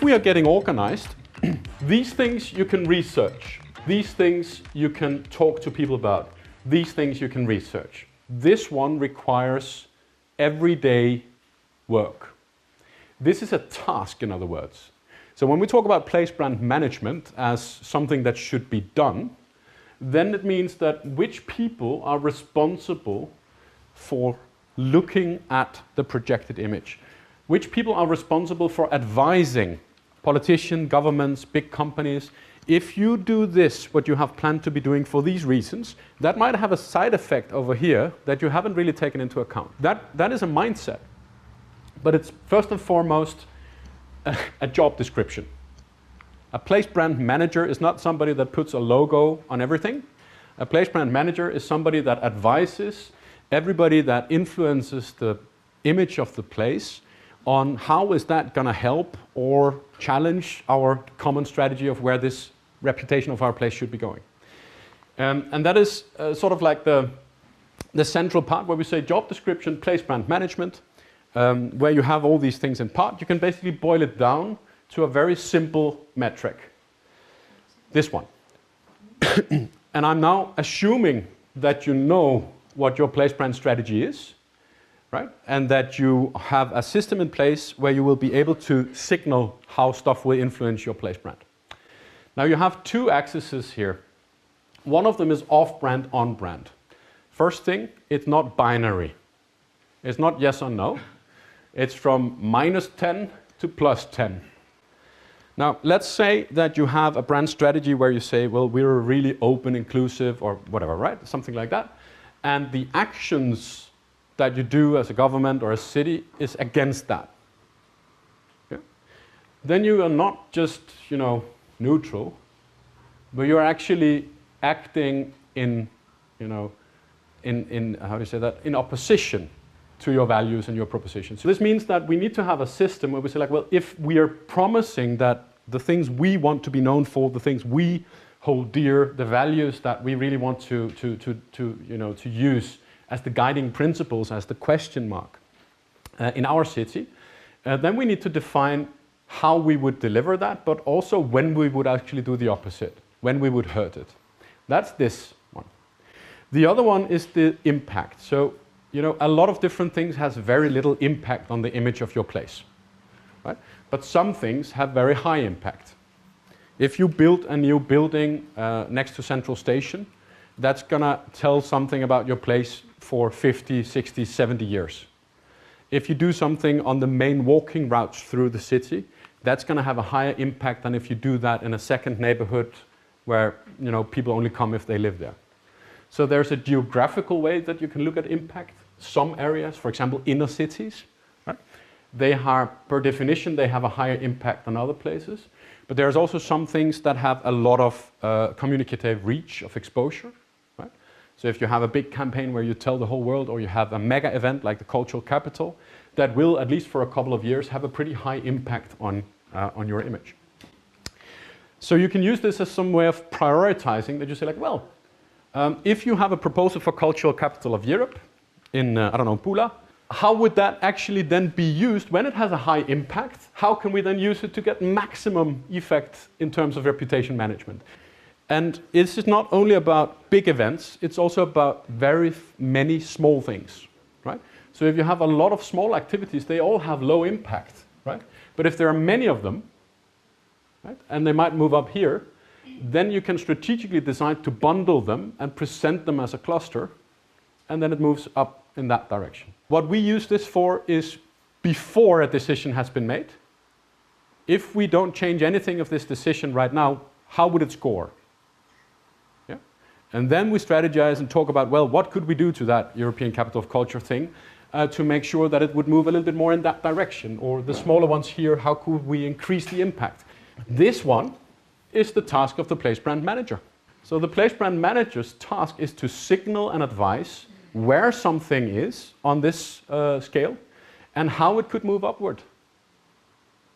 if we are getting organized, these things you can research. These things you can talk to people about. These things you can research. This one requires everyday work. This is a task, in other words. So when we talk about place brand management as something that should be done, then it means that which people are responsible for looking at the projected image. Which people are responsible for advising politicians, governments, big companies. If you do this, what you have planned to be doing for these reasons, that might have a side effect over here that you haven't really taken into account. That is a mindset. But it's first and foremost a job description. A place brand manager is not somebody that puts a logo on everything. A place brand manager is somebody that advises everybody that influences the image of the place on how is that going to help or challenge our common strategy of where this reputation of our place should be going. And that is sort of like the central part where we say job description, place brand management, where you have all these things in part. You can basically boil it down to a very simple metric. This one. And I'm now assuming that you know what your place brand strategy is, right? And that you have a system in place where you will be able to signal how stuff will influence your place brand. Now you have two axes here. One of them is off-brand, on-brand. First thing, it's not binary. It's not yes or no. It's from -10 to +10. Now, let's say that you have a brand strategy where you say, well, we're really open, inclusive, or whatever, right? Something like that. And the actions that you do as a government or a city is against that. Okay? Then you are not just, neutral, but you're actually acting in how do you say that? In opposition to your values and your propositions. So this means that we need to have a system where we say, like, well, if we are promising that the things we want to be known for, the things we hold dear, the values that we really want to use as the guiding principles, as the question mark in our city, then we need to define how we would deliver that, but also when we would actually do the opposite, when we would hurt it. That's this one. The other one is the impact. So, a lot of different things has very little impact on the image of your place, right? But some things have very high impact. If you build a new building next to Central Station, that's gonna tell something about your place for 50, 60, 70 years. If you do something on the main walking routes through the city, that's gonna have a higher impact than if you do that in a second neighborhood where people only come if they live there. So there's a geographical way that you can look at impact. Some areas, for example, inner cities, right? They are, per definition, they have a higher impact than other places. But there's also some things that have a lot of communicative reach of exposure, right? So if you have a big campaign where you tell the whole world, or you have a mega event like the cultural capital, that will, at least for a couple of years, have a pretty high impact on your image. So you can use this as some way of prioritizing that you say, like, well, if you have a proposal for cultural capital of Europe in, Pula, how would that actually then be used when it has a high impact? How can we then use it to get maximum effect in terms of reputation management? And this is not only about big events, it's also about very many small things, right? So if you have a lot of small activities, they all have low impact, right? But if there are many of them, right, and they might move up here, then you can strategically decide to bundle them and present them as a cluster, and then it moves up in that direction. What we use this for is before a decision has been made. If we don't change anything of this decision right now, how would it score? Yeah? And then we strategize and talk about, well, what could we do to that European Capital of Culture thing to make sure that it would move a little bit more in that direction? Or the smaller ones here, how could we increase the impact? This one is the task of the place brand manager. So the place brand manager's task is to signal and advise where something is on this scale and how it could move upward.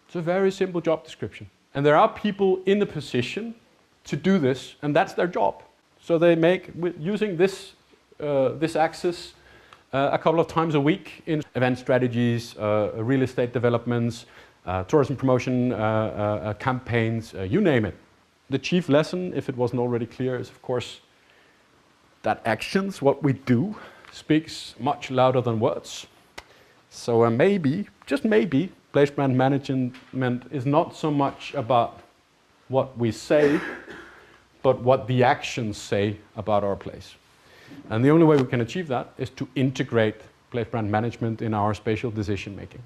It's a very simple job description. And there are people in the position to do this, and that's their job. So they make, using this axis a couple of times a week in event strategies, real estate developments, tourism promotion campaigns, you name it. The chief lesson, if it wasn't already clear, is of course that actions, what we do, speaks much louder than words. So maybe, just maybe, place brand management is not so much about what we say, but what the actions say about our place. And the only way we can achieve that is to integrate place brand management in our spatial decision making.